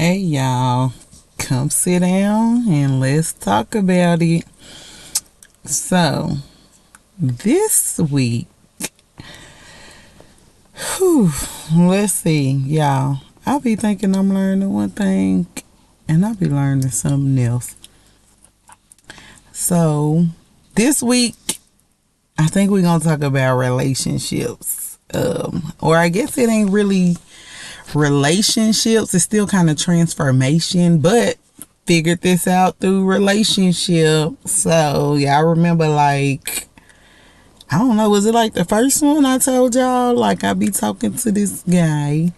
Hey y'all, come sit down and let's talk about it. So, this week, let's see, y'all. I be thinking I'm learning one thing and I be learning something else. So, this week, I think we're gonna talk about relationships. Or I guess it ain't really relationships, it's still kind of transformation, but figured this out through relationship. So y'all remember, like, I don't know, was it like the first one I told y'all, like, I be talking to this guy,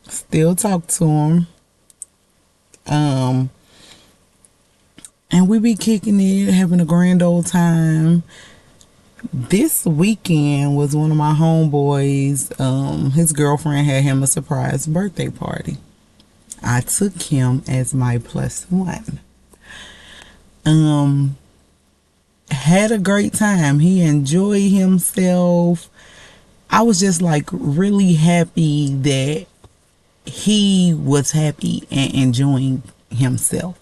still talk to him, and we be kicking it, having a grand old time. This weekend was one of my homeboys, his girlfriend had him a surprise birthday party. I took him as my plus one. Had a great time. He enjoyed himself. I was just like really happy that he was happy and enjoying himself.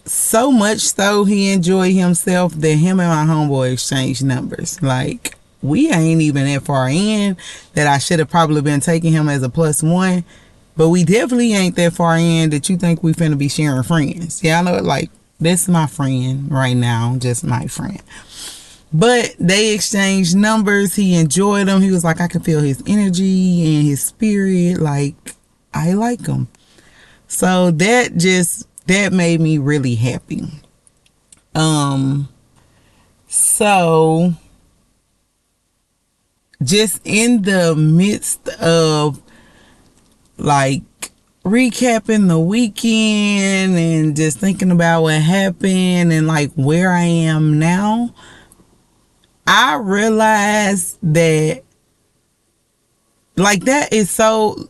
So much so he enjoyed himself that him and my homeboy exchanged numbers. Like, we ain't even that far in that I should have probably been taking him as a plus one. But we definitely ain't that far in that you think we finna be sharing friends. Yeah, I know, like, that's my friend right now, just my friend. But they exchanged numbers. He enjoyed them. He was like, I can feel his energy and his spirit. Like, I like him. So that made me really happy. So just in the midst of, like, recapping the weekend and just thinking about what happened and like where I am now, I realized that, like, that's so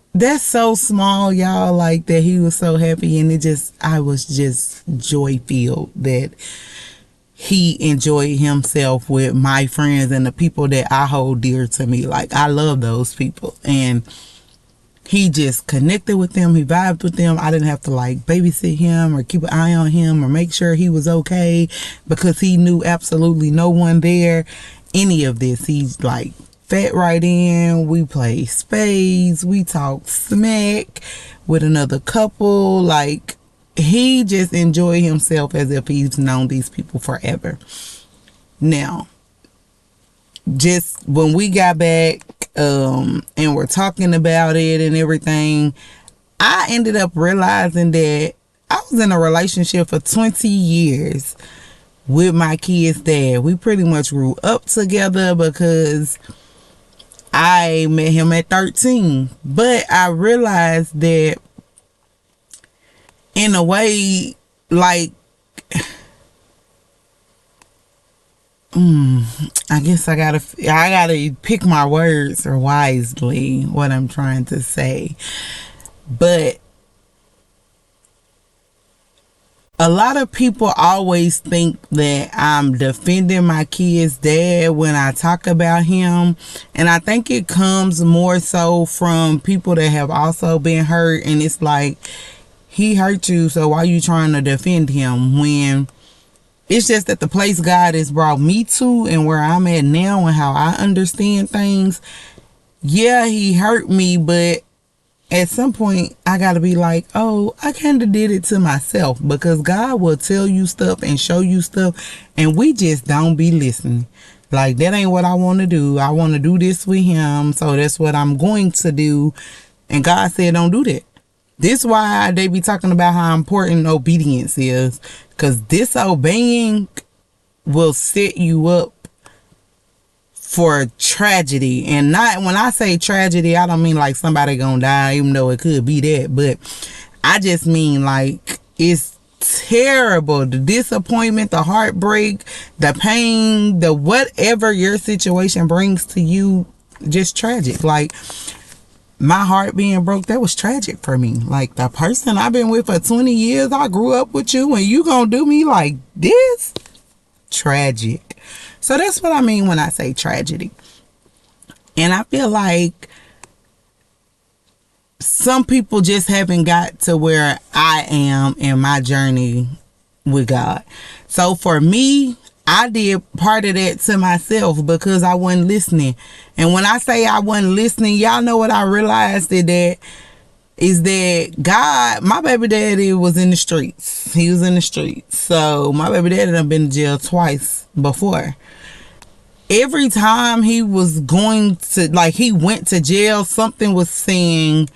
small, y'all, like, that he was so happy, and I was just joy filled that he enjoyed himself with my friends and the people that I hold dear to me. Like, I love those people, and he just connected with them. He vibed with them. I didn't have to, like, babysit him or keep an eye on him or make sure he was okay because he knew absolutely no one there. Any of this. He's like fat right in. We play spades. We talk smack with another couple. Like, he just enjoyed himself as if he's known these people forever. Now, just when we got back, and we're talking about it and everything, I ended up realizing that I was in a relationship for 20 years with my kid's dad. We pretty much grew up together because I met him at 13. But I realized that, in a way, like, I guess I gotta pick my words wisely, what I'm trying to say. But a lot of people always think that I'm defending my kid's dad when I talk about him. And I think it comes more so from people that have also been hurt. And it's like, he hurt you, so why are you trying to defend him? When it's just that the place God has brought me to and where I'm at now and how I understand things, yeah, he hurt me, but at some point I gotta be like, oh, I kind of did it to myself, because God will tell you stuff and show you stuff and we just don't be listening. Like, that ain't what I want to do. I want to do this with him, so that's what I'm going to do. And God said don't do that. This why they be talking about how important obedience is, because disobeying will set you up for tragedy. And not, when I say tragedy, I don't mean like somebody gonna die, even though it could be that, but I just mean, like, it's terrible. The disappointment, the heartbreak, the pain, the whatever your situation brings to you, just tragic. Like, my heart being broke, that was tragic for me. Like, the person I've been with for 20 years, I grew up with you, and you gonna do me like this? Tragic. So that's what I mean when I say tragedy. And I feel like some people just haven't got to where I am in my journey with God. So for me, I did part of that to myself because I wasn't listening. And when I say I wasn't listening, y'all know what I realized is that God, my baby daddy was in the streets. He was in the streets. So my baby daddy done been to jail twice before. Every time he was going to, like, he went to jail, something was saying,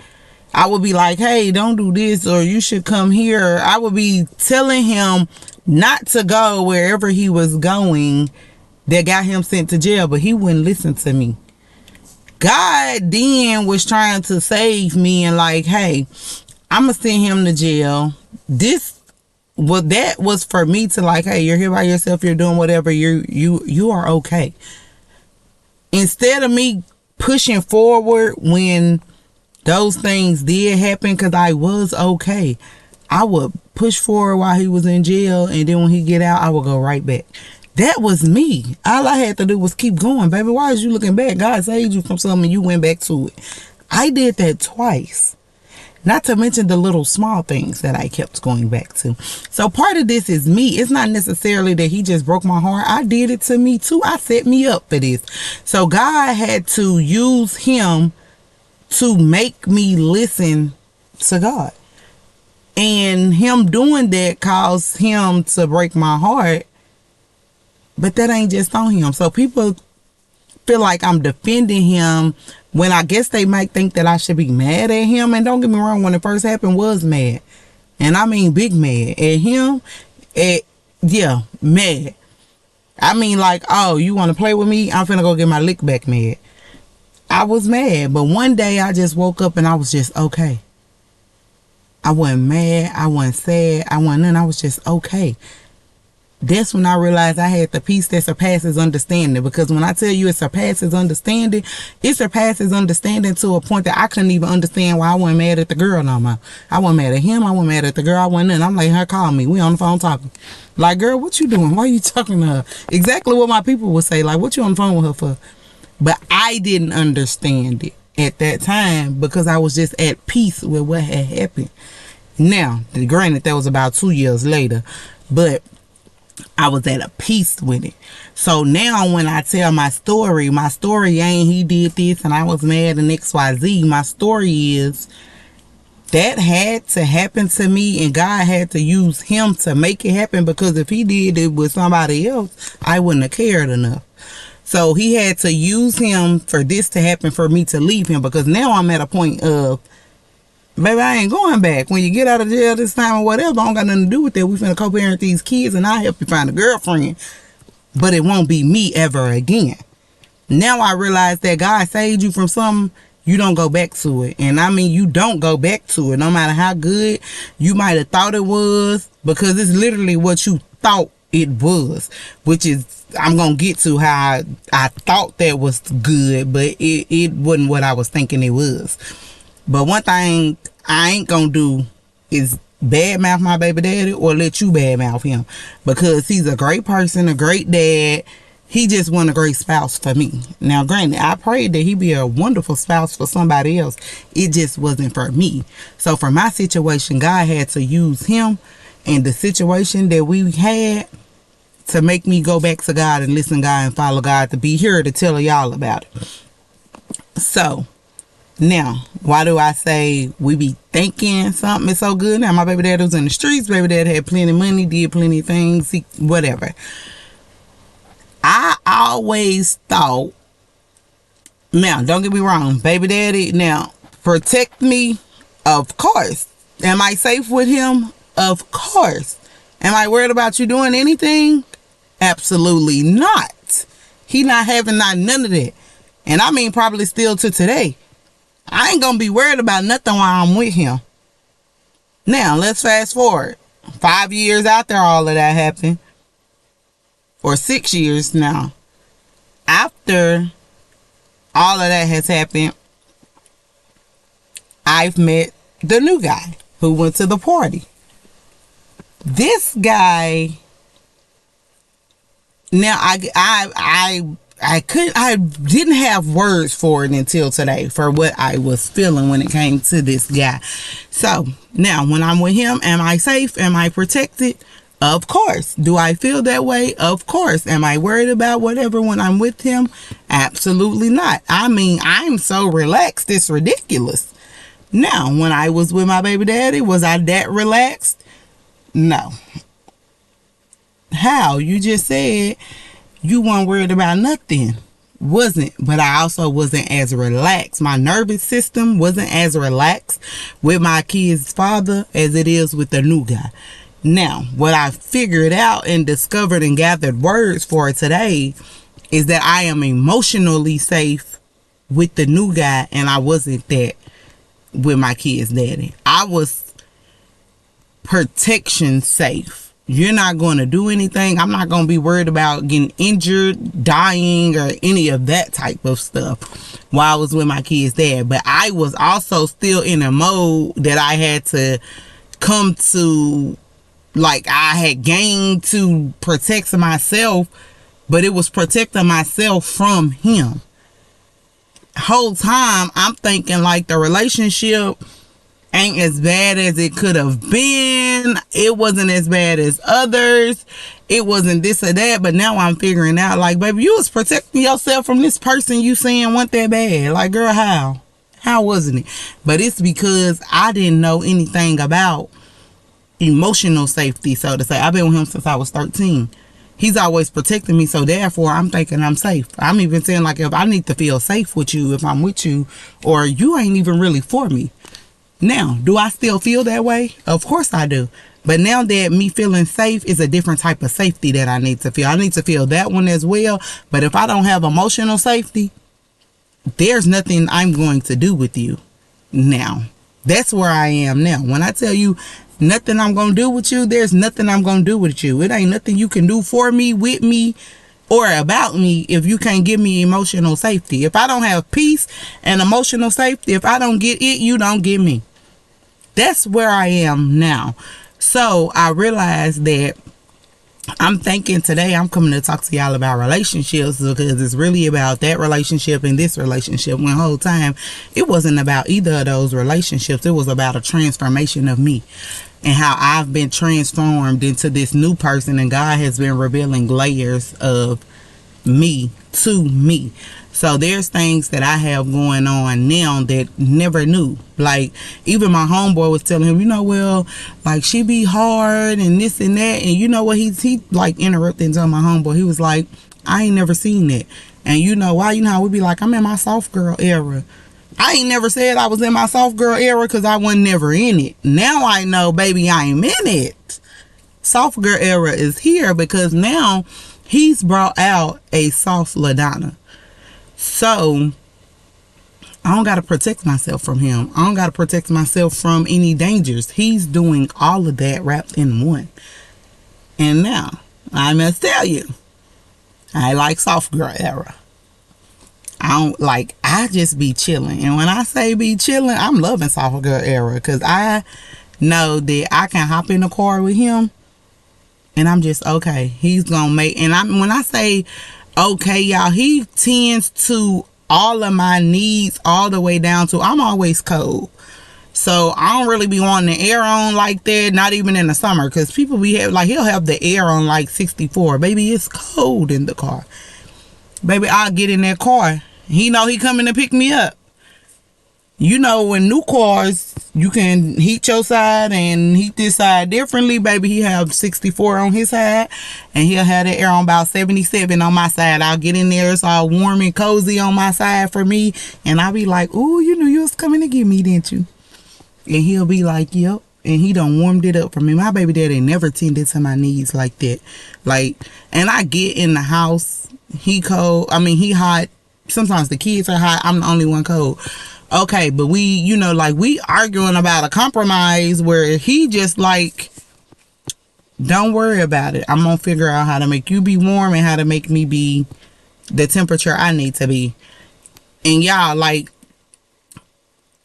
I would be like, hey, don't do this, or you should come here. I would be telling him not to go wherever he was going that got him sent to jail, but he wouldn't listen to me. God then was trying to save me and like, hey, I'm gonna send him to jail. That was for me to like, hey, you're here by yourself, you're doing whatever, you are okay. Instead of me pushing forward when those things did happen, because I was okay, I would push forward while he was in jail, and then when he get out, I would go right back. That was me. All I had to do was keep going, baby. Why is you looking back? God saved you from something and you went back to it. I did that twice. Not to mention the little small things that I kept going back to. So part of this is me. It's not necessarily that he just broke my heart. I did it to me too. I set me up for this. So God had to use him to make me listen to God. And him doing that caused him to break my heart. But that ain't just on him. So people feel like I'm defending him when I guess they might think that I should be mad at him. And don't get me wrong, when it first happened, was mad. And I mean big mad. At him, yeah, mad. I mean like, oh, you want to play with me? I'm finna go get my lick back mad. I was mad. But one day I just woke up and I was just okay. I wasn't mad. I wasn't sad. I wasn't nothing. I was just okay. That's when I realized I had the peace that surpasses understanding. Because when I tell you it surpasses understanding to a point that I couldn't even understand why I wasn't mad at the girl no more. I wasn't mad at him. I wasn't mad at the girl. I wasn't nothing. I'm like, her call me. We on the phone talking. Like, girl, what you doing? Why are you talking to her? Exactly what my people would say. Like, what you on the phone with her for? But I didn't understand it at that time because I was just at peace with what had happened. Now, granted, that was about 2 years later. But I was at a peace with it. So now when I tell my story ain't he did this and I was mad and XYZ. My story is that had to happen to me and God had to use him to make it happen, because if he did it with somebody else, I wouldn't have cared enough. So he had to use him for this to happen, for me to leave him, because now I'm at a point of, baby, I ain't going back. When you get out of jail this time or whatever, I don't got nothing to do with that. We finna co-parent these kids and I'll help you find a girlfriend. But it won't be me ever again. Now I realize that God saved you from something, you don't go back to it. And I mean, you don't go back to it. No matter how good you might have thought it was, because it's literally what you thought it was. Which is, I'm going to get to how I thought that was good, but it wasn't what I was thinking it was. But one thing I ain't gonna do is badmouth my baby daddy or let you badmouth him, because he's a great person, a great dad. He just wasn't a great spouse for me. Now, granted, I prayed that he be a wonderful spouse for somebody else. It just wasn't for me. So for my situation, God had to use him and the situation that we had to make me go back to God and listen to God and follow God, to be here to tell y'all about it. So now, why do I say we be thinking something is so good? Now, my baby dad was in the streets. Baby dad had plenty of money, did plenty of things, whatever. I always thought, now, don't get me wrong, baby daddy, now, protect me, of course. Am I safe with him? Of course. Am I worried about you doing anything? Absolutely not. He not having none of that. And I mean, probably still to today. I ain't gonna be worried about nothing while I'm with him. Now, let's fast forward. 5 years after all of that happened. Or 6 years now. After all of that has happened, I've met the new guy who went to the party. This guy, now I I didn't have words for it until today for what I was feeling when it came to this guy. So now when I'm with him, am I safe? Am I protected? Of course. Do I feel that way? Of course. Am I worried about whatever when I'm with him? Absolutely not. I mean, I'm so relaxed, it's ridiculous. Now, when I was with my baby daddy, was I that relaxed? No. How? You just said you weren't worried about nothing. Wasn't, but I also wasn't as relaxed. My nervous system wasn't as relaxed with my kid's father as it is with the new guy. Now, what I figured out and discovered and gathered words for today is that I am emotionally safe with the new guy, and I wasn't that with my kid's daddy. I was protection safe. You're not going to do anything. I'm not going to be worried about getting injured, dying, or any of that type of stuff while I was with my kid's dad. But I was also still in a mode that I had to come to, like I had gained to protect myself, but it was protecting myself from him. Whole time I'm thinking like the relationship ain't as bad as it could have been. It wasn't as bad as others. It wasn't this or that. But now I'm figuring out, like, baby, you was protecting yourself from this person you saying wasn't that bad. Like, girl, how? How wasn't it? But it's because I didn't know anything about emotional safety, so to say. I've been with him since I was 13. He's always protecting me, so therefore I'm thinking I'm safe. I'm even saying, like, if I need to feel safe with you, if I'm with you, or you ain't even really for me. Now, do I still feel that way? Of course I do. But now that me feeling safe is a different type of safety that I need to feel. I need to feel that one as well. But if I don't have emotional safety, there's nothing I'm going to do with you. Now, that's where I am now. When I tell you nothing I'm going to do with you, there's nothing I'm going to do with you. It ain't nothing you can do for me, with me, or about me if you can't give me emotional safety. If I don't have peace and emotional safety, if I don't get it, you don't get me. That's where I am now. So I realized that I'm thinking today I'm coming to talk to y'all about relationships, because it's really about that relationship and this relationship. When the whole time it wasn't about either of those relationships. It was about a transformation of me and how I've been transformed into this new person, and God has been revealing layers of me to me. So there's things that I have going on now that never knew. Like, even my homeboy was telling him, well, like, she be hard and this and that. And you know what? He like interrupted and told my homeboy, he was like, I ain't never seen that. And you know why? You know how we be like, I'm in my soft girl era. I ain't never said I was in my soft girl era because I wasn't never in it. Now I know, baby, I'm in it. Soft girl era is here because now he's brought out a soft LaDonna. So I don't got to protect myself from him. I don't got to protect myself from any dangers. He's doing all of that wrapped in one. And now I must tell you, I like soft girl era. I just be chilling. And when I say be chilling, I'm loving soft girl era, because I know that I can hop in the car with him and I'm just okay. He's gonna make, and when I say okay, y'all, he tends to all of my needs all the way down to, I'm always cold. So I don't really be wanting the air on like that, not even in the summer, because people be like, he'll have the air on like 64. Baby, it's cold in the car. Baby, I'll get in that car. He know he coming to pick me up. You know, in new cars, you can heat your side and heat this side differently. Baby, he have 64 on his side, and he'll have the air on about 77 on my side. I'll get in there, it's all warm and cozy on my side for me, and I'll be like, ooh, you knew you was coming to get me, didn't you? And he'll be like, yep. And he done warmed it up for me. My baby daddy never tended to my needs like that. Like, and I get in the house, he cold, he hot. Sometimes the kids are hot, I'm the only one cold. Okay, but we, we arguing about a compromise where he just like, don't worry about it. I'm gonna figure out how to make you be warm and how to make me be the temperature I need to be. And y'all, like,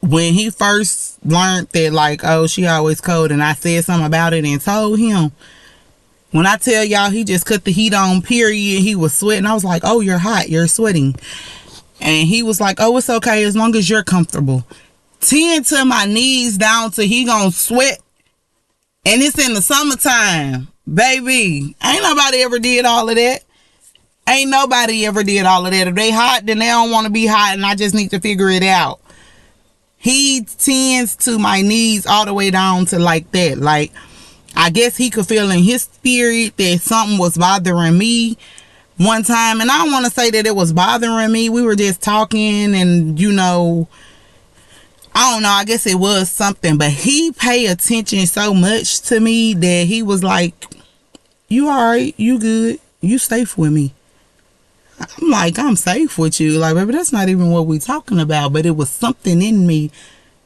when he first learned that, like, oh, she always cold, and I said something about it and told him, When I tell y'all he just cut the heat on, period, he was sweating. I was like, oh, you're hot, you're sweating. And he was like, oh, it's okay as long as you're comfortable. 10 to my knees down till he gonna sweat. And it's in the summertime. Baby, ain't nobody ever did all of that. Ain't nobody ever did all of that. If they hot, then they don't want to be hot, and I just need to figure it out. He tends to my knees all the way down to like that. Like, I guess he could feel in his spirit that something was bothering me one time. And I don't want to say that it was bothering me. We were just talking and, you know, I don't know. I guess it was something. But he paid attention so much to me that he was like, you all right? You good? You safe with me? I'm like, I'm safe with you. Like, baby, that's not even what we talking about. But it was something in me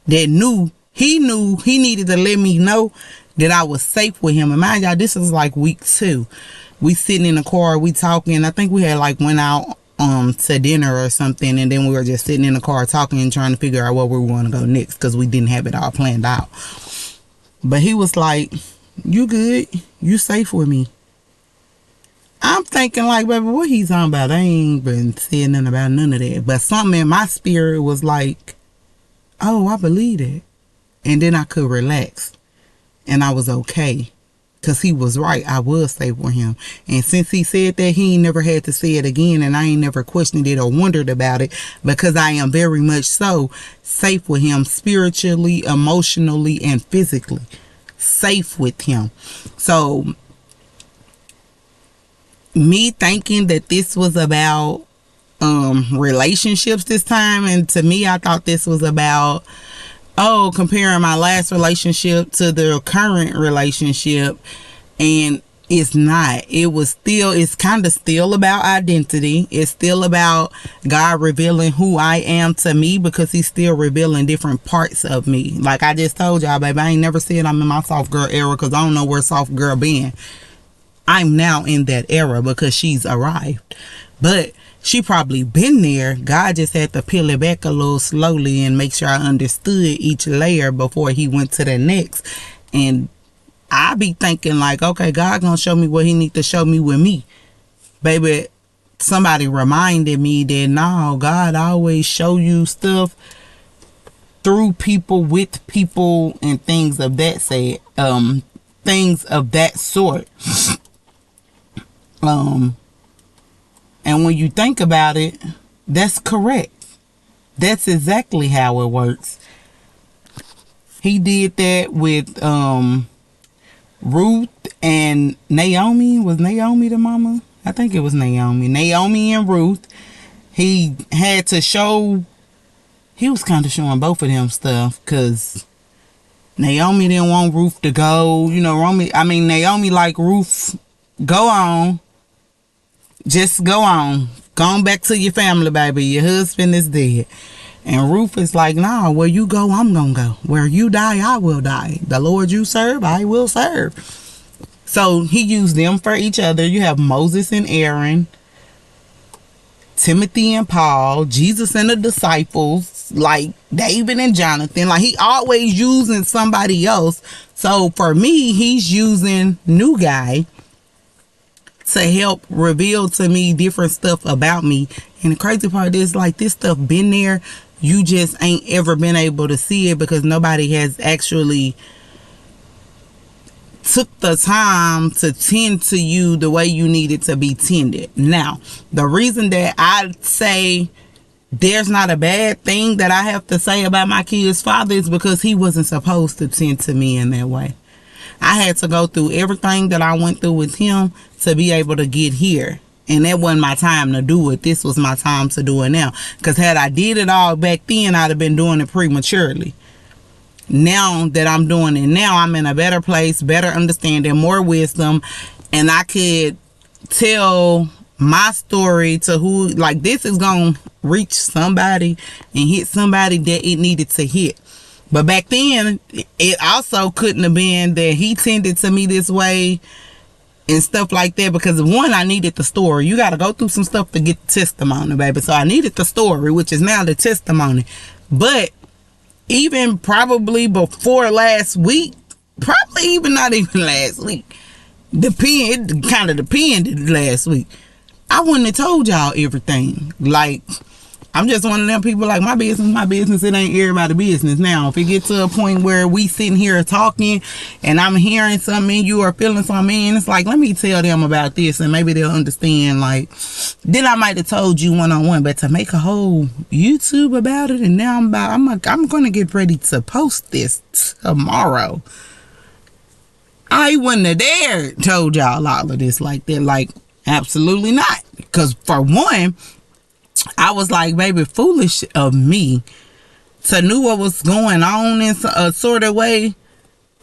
that knew he needed to let me know that I was safe with him. And mind y'all, this is like week 2. We sitting in the car, we talking. I think we had like went out to dinner or something, and then we were just sitting in the car talking and trying to figure out where we were going to go next because we didn't have it all planned out. But he was like, you good? You safe with me? I'm thinking like, baby, what he's talking about? I ain't been saying nothing about none of that. But something in my spirit was like, oh, I believe it. And then I could relax. And I was okay. Because he was right. I was safe with him. And since he said that, he ain't never had to say it again. And I ain't never questioned it or wondered about it. Because I am very much so safe with him. Spiritually, emotionally, and physically. Safe with him. So, me thinking that this was about relationships this time. And to me, I thought this was about, comparing my last relationship to the current relationship, and it's not. It's kind of still about identity. It's still about God revealing who I am to me, because he's still revealing different parts of me. Like I just told y'all, baby, I ain't never said I'm in my soft girl era, because I don't know where soft girl been. I'm now in that era because she's arrived. But she probably been there. God just had to peel it back a little slowly and make sure I understood each layer before he went to the next. And I be thinking like, okay, God gonna show me what he need to show me with me. Baby, somebody reminded me that no, God always show you stuff through people, with people, and things of that sort. And when you think about it, that's correct. That's exactly how it works. He did that with Ruth and Naomi. Was Naomi the mama? I think it was Naomi. Naomi and Ruth. He had to show, he was kind of showing both of them stuff, because Naomi didn't want Ruth to go. You know, Naomi like, Ruth, go on. Just go on. Go on back to your family, baby. Your husband is dead. And Ruth is like, nah, where you go, I'm going to go. Where you die, I will die. The Lord you serve, I will serve. So he used them for each other. You have Moses and Aaron, Timothy and Paul, Jesus and the disciples, like David and Jonathan. Like, he always using somebody else. So for me, he's using new guy to help reveal to me different stuff about me. And the crazy part is, like, this stuff been there. You just ain't ever been able to see it because nobody has actually took the time to tend to you the way you needed to be tended. Now, the reason that I say there's not a bad thing that I have to say about my kid's father is because he wasn't supposed to tend to me in that way. I had to go through everything that I went through with him to be able to get here. And that wasn't my time to do it. This was my time to do it now. Because had I did it all back then, I'd have been doing it prematurely. Now that I'm doing it now, I'm in a better place, better understanding, more wisdom. And I could tell my story to who, like, this is going to reach somebody and hit somebody that it needed to hit. But back then, it also couldn't have been that he tended to me this way and stuff like that, because one, I needed the story. You got to go through some stuff to get the testimony, baby. So I needed the story, which is now the testimony. But even probably before last week, probably even not even last week, It kind of depended last week. I wouldn't have told y'all everything. Like, I'm just one of them people, like, my business, it ain't everybody's business. Now, if it gets to a point where we sitting here talking and I'm hearing something, you are feeling something, and it's like, let me tell them about this and maybe they'll understand. Like, then I might have told you one-on-one, but to make a whole YouTube about it, and now I'm going to get ready to post this tomorrow. I wouldn't have dared told y'all all of this like that. Like, absolutely not. Because for one, I was like, baby, foolish of me to knew what was going on in a sort of way,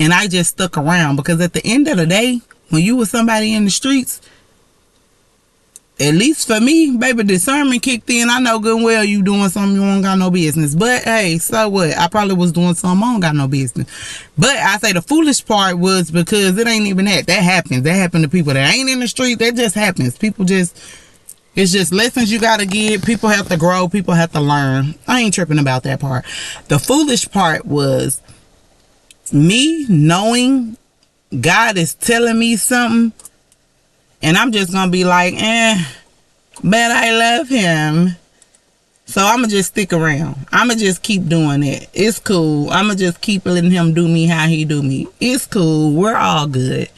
and I just stuck around. Because at the end of the day, when you with somebody in the streets, at least for me, baby, discernment kicked in. I know good and well you doing something you don't got no business. But hey, so what? I probably was doing something I don't got no business. But I say the foolish part was because it ain't even that. That happens. That happened to people that ain't in the street. That just happens. People just, it's just lessons you gotta get. People have to grow. People have to learn. I ain't tripping about that part. The foolish part was me knowing God is telling me something, and I'm just gonna be like, but I love him, so I'ma just stick around. I'ma just keep doing it. It's cool. I'ma just keep letting him do me how he do me. It's cool. We're all good.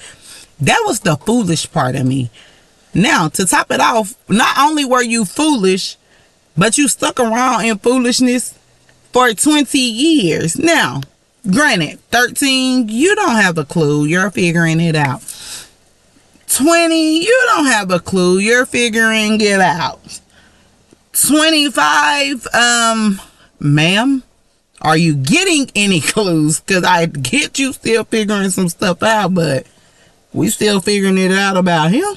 That was the foolish part of me. Now, to top it off, not only were you foolish, but you stuck around in foolishness for 20 years. Now, granted, 13, you don't have a clue. You're figuring it out. 20, you don't have a clue. You're figuring it out. 25, ma'am, are you getting any clues? Because I get you still figuring some stuff out, but we still figuring it out about him.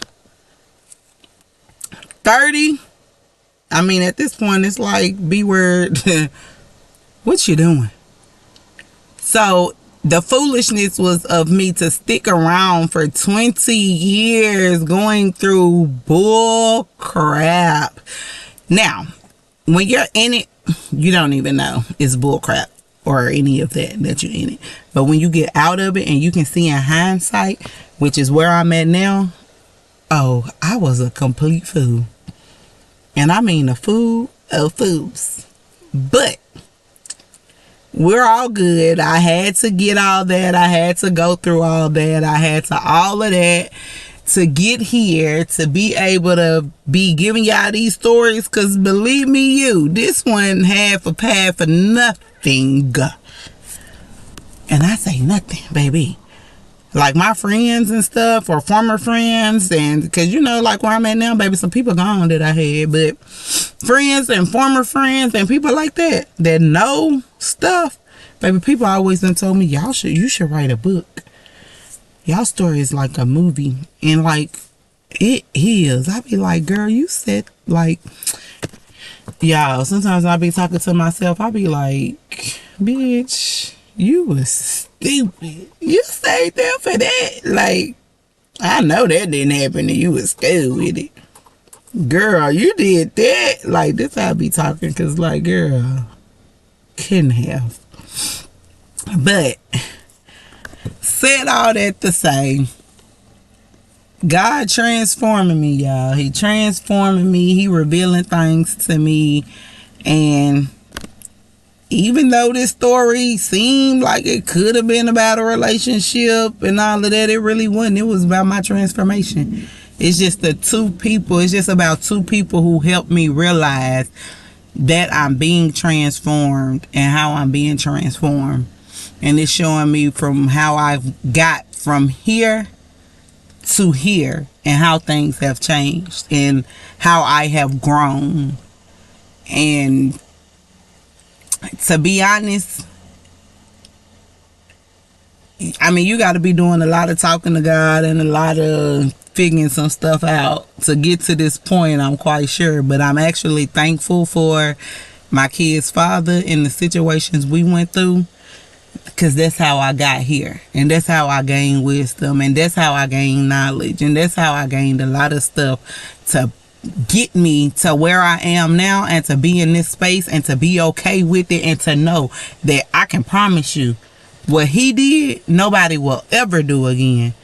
30, I mean, at this point, it's like, B word, what you doing? So, the foolishness was of me to stick around for 20 years going through bull crap. Now, when you're in it, you don't even know it's bull crap or any of that you're in it. But when you get out of it and you can see in hindsight, which is where I'm at now, oh, I was a complete fool. And I mean a fool of fools. But we're all good. I had to get all that. I had to go through all that. I had to all of that to get here, to be able to be giving y'all these stories. Because believe me, this one had for path for nothing. And I say nothing, baby. Like my friends and stuff, or former friends, and because you know, like where I'm at now, baby, some people gone that I had, but friends and former friends and people like that know stuff, baby, people always done told me, you should write a book. Y'all story is like a movie, and like it is. I be like, girl, you said, like, y'all, sometimes I be talking to myself, I be like, bitch, you was stupid. You stayed there for that. Like, I know that didn't happen to you at school with it. Girl, you did that. Like, this I be talking, because, like, girl, couldn't have. But, said all that to say, God transforming me, y'all. He transforming me. He revealing things to me. And even though this story seemed like it could have been about a relationship and all of that, it really wasn't. It was about my transformation. It's just it's just about two people who helped me realize that I'm being transformed and how I'm being transformed. And it's showing me from how I've got from here to here and how things have changed and how I have grown. And to be honest, I mean, you got to be doing a lot of talking to God and a lot of figuring some stuff out to get to this point, I'm quite sure. But I'm actually thankful for my kid's father and the situations we went through, because that's how I got here, and that's how I gained wisdom, and that's how I gained knowledge, and that's how I gained a lot of stuff to get me to where I am now, and to be in this space and to be okay with it, and to know that I can promise you what he did, nobody will ever do again.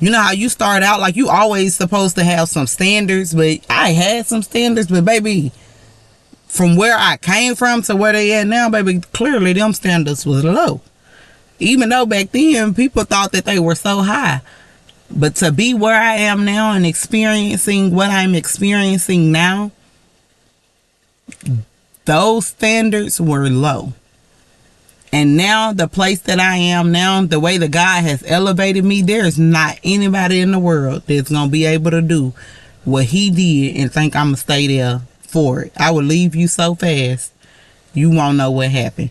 You know how you start out, like, you always supposed to have some standards, but I had some standards, but baby, from where I came from to where they at now, baby, clearly them standards was low. Even though back then people thought that they were so high. But to be where I am now and experiencing what I'm experiencing now, those standards were low. And now the place that I am now, the way that God has elevated me, there is not anybody in the world that's going to be able to do what he did and think I'm going to stay there for it. I will leave you so fast, you won't know what happened.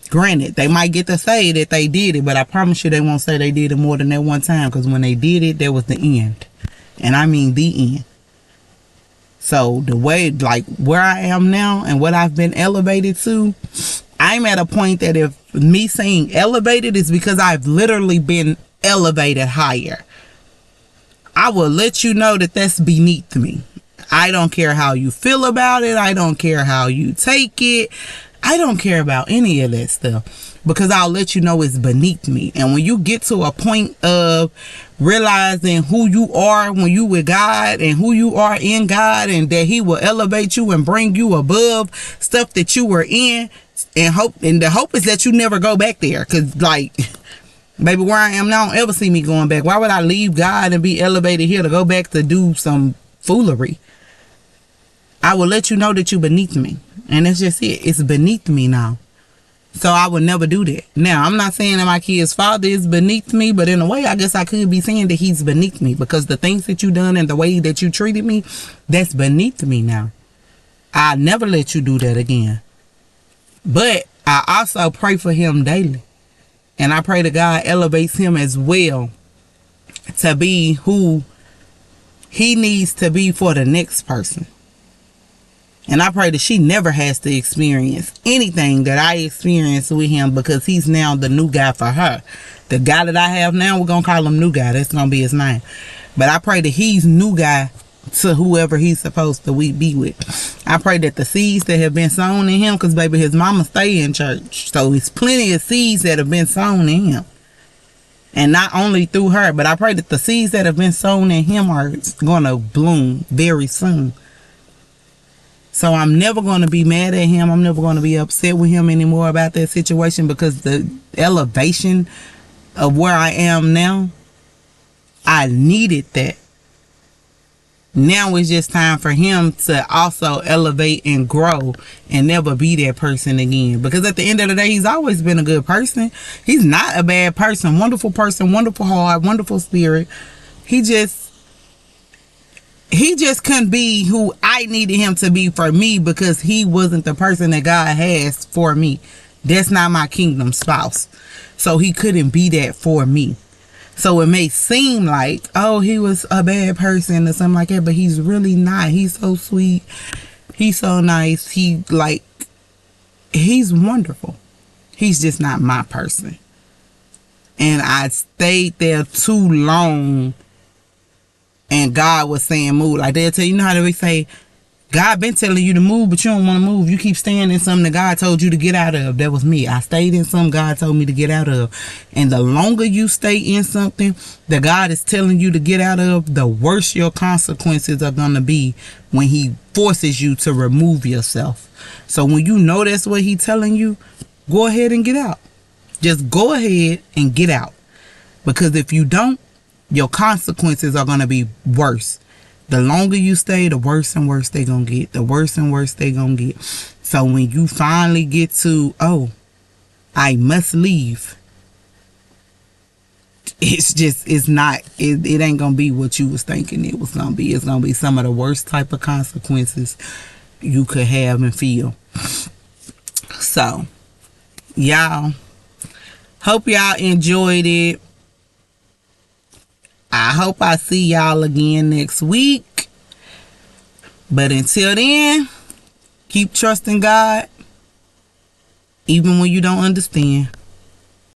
Granted, they might get to say that they did it, but I promise you they won't say they did it more than that one time, because when they did it, that was the end. And I mean the end. So the way, like, where I am now and what I've been elevated to, I'm at a point that if me saying elevated is because I've literally been elevated higher. I will let you know that that's beneath me. I don't care how you feel about it. I don't care how you take it. I don't care about any of that stuff, because I'll let you know it's beneath me. And when you get to a point of realizing who you are when you with God and who you are in God, and that he will elevate you and bring you above stuff that you were in, and the hope is that you never go back there. Because, like, baby, where I am now, don't ever see me going back. Why would I leave God and be elevated here to go back to do some foolery? I will let you know that you beneath me. And that's just it. It's beneath me now. So I would never do that. Now, I'm not saying that my kid's father is beneath me, but in a way, I guess I could be saying that he's beneath me, because the things that you done and the way that you treated me, that's beneath me now. I'll never let you do that again. But I also pray for him daily. And I pray that God elevates him as well to be who he needs to be for the next person. And I pray that she never has to experience anything that I experienced with him, because he's now the new guy for her. The guy that I have now, we're going to call him new guy. That's going to be his name. But I pray that he's new guy to whoever he's supposed to be with. I pray that the seeds that have been sown in him, because baby, his mama stay in church. So it's plenty of seeds that have been sown in him. And not only through her, but I pray that the seeds that have been sown in him are going to bloom very soon. So I'm never going to be mad at him. I'm never going to be upset with him anymore about that situation, because the elevation of where I am now, I needed that. Now it's just time for him to also elevate and grow and never be that person again. Because at the end of the day, he's always been a good person. He's not a bad person. Wonderful person, wonderful heart, wonderful spirit. He just couldn't be who I needed him to be for me, because he wasn't the person that God has for me. That's not my kingdom spouse. So he couldn't be that for me. So it may seem like, oh, he was a bad person or something like that, but he's really not. He's so sweet. He's so nice. He's wonderful. He's just not my person. And I stayed there too long. And God was saying move. Like they'll tell you, know how they say, God been telling you to move, but you don't want to move. You keep staying in something that God told you to get out of. That was me. I stayed in something God told me to get out of. And the longer you stay in something that God is telling you to get out of, the worse your consequences are going to be when he forces you to remove yourself. So when you know that's what he's telling you, go ahead and get out. Just go ahead and get out. Because if you don't, your consequences are going to be worse. The longer you stay, the worse and worse they're going to get. The worse and worse they're going to get. So when you finally get to, oh, I must leave, it ain't going to be what you was thinking it was going to be. It's going to be some of the worst type of consequences you could have and feel. So, y'all, hope y'all enjoyed it. I hope I see y'all again next week. But until then, keep trusting God, even when you don't understand.